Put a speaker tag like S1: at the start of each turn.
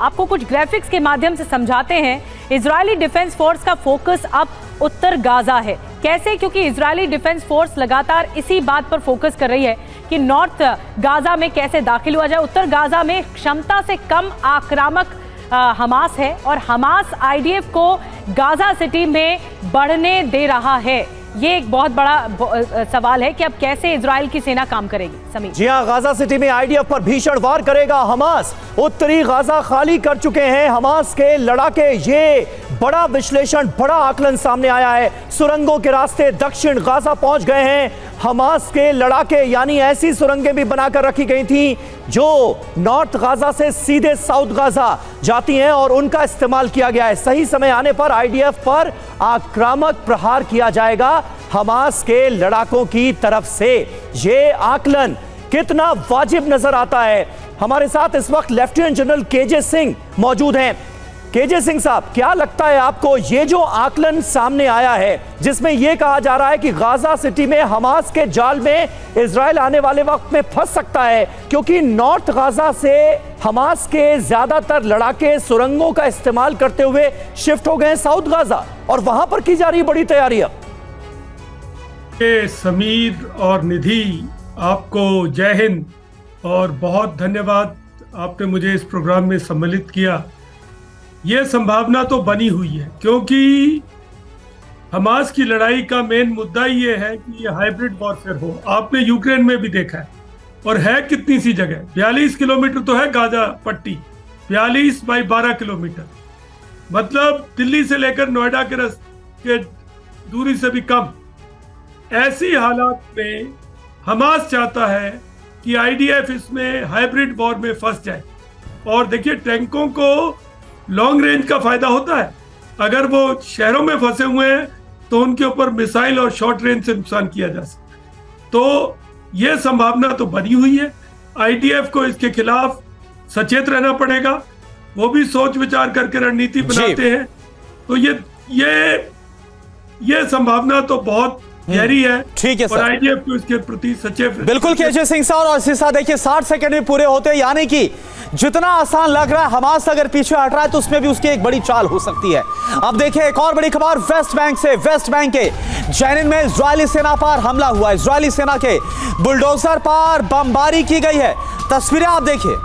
S1: आपको कुछ ग्राफिक्स के माध्यम से समझाते हैं। इजरायली डिफेंस फोर्स का फोकस अब उत्तर गाजा है। कैसे? क्योंकि इजरायली डिफेंस फोर्स लगातार इसी बात पर फोकस कर रही है कि नॉर्थ गाजा में कैसे दाखिल हुआ जाए। उत्तर गाजा में क्षमता से कम आक्रामक हमास है और हमास आईडीएफ को गाजा सिटी में बढ़ने दे रहा है। ये एक बहुत बड़ा सवाल है कि अब कैसे इजराइल की सेना काम करेगी। समीर
S2: जी हां, गाजा सिटी में आईडीएफ पर भीषण वार करेगा हमास। उत्तरी गाजा खाली कर चुके हैं हमास के लड़ाके। ये बड़ा विश्लेषण, बड़ा आकलन सामने आया है। सुरंगों के रास्ते दक्षिण गाजा पहुंच गए हैं हमास के लड़ाके, यानी ऐसी सुरंगें भी बनाकर रखी गई थी जो नॉर्थ गाजा से सीधे साउथ गाजा जाती हैं और उनका इस्तेमाल किया गया है। सही समय आने पर आईडीएफ पर आक्रामक प्रहार किया जाएगा हमास के लड़ाकों की तरफ से। ये आकलन कितना वाजिब नजर आता है। हमारे साथ इस वक्त लेफ्टिनेंट जनरल केजे सिंह मौजूद हैं। केजे सिंह साहब, क्या लगता है आपको ये जो आकलन सामने आया है जिसमें यह कहा जा रहा है कि गाजा सिटी में हमास के जाल में इजराइल आने वाले वक्त में फंस सकता है, क्योंकि नॉर्थ गाजा से हमास के ज्यादातर लड़ाके सुरंगों का इस्तेमाल करते हुए शिफ्ट हो गए साउथ गाजा और वहां पर की जा रही बड़ी तैयारी? अब
S3: समीर और निधि, आपको जय हिंद और बहुत धन्यवाद, आपने मुझे इस प्रोग्राम में सम्मिलित किया। ये संभावना तो बनी हुई है क्योंकि हमास की लड़ाई का मेन मुद्दा ये है कि ये हाइब्रिड वॉरफेयर हो। आपने यूक्रेन में भी देखा है, और है कितनी सी जगह, 42 किलोमीटर तो है गाजा पट्टी, 42 बाई 12 किलोमीटर, मतलब दिल्ली से लेकर नोएडा के दूरी से भी कम। ऐसी हालात में हमास चाहता है कि आईडीएफ इसमें हाइब्रिड वॉर में फंस जाए। और देखिए, टैंकों को लॉन्ग रेंज का फायदा होता है। अगर वो शहरों में फंसे हुए हैं तो उनके ऊपर मिसाइल और शॉर्ट रेंज से नुकसान किया जा सकता है। तो ये संभावना तो बनी हुई है। आईडीएफ को इसके खिलाफ सचेत रहना पड़ेगा। वो भी सोच विचार करके रणनीति बनाते हैं। तो ये संभावना तो बहुत गहरी है।
S2: ठीक है सर,
S3: और आईडीएफ को इसके प्रति सचेत।
S2: बिल्कुल केजे सिंह साहब, और इसी साथ देखिए 60 सेकंड में पूरे होते हैं, यानी कि जितना आसान लग रहा है हमास अगर पीछे हट रहा है तो उसमें भी उसकी एक बड़ी चाल हो सकती है। अब देखिए एक और बड़ी खबर वेस्ट बैंक से। वेस्ट बैंक के जैनिन में इजरायली सेना पर हमला हुआ। इजरायली सेना के बुलडोजर पर बमबारी की गई है। तस्वीरें आप देखिए।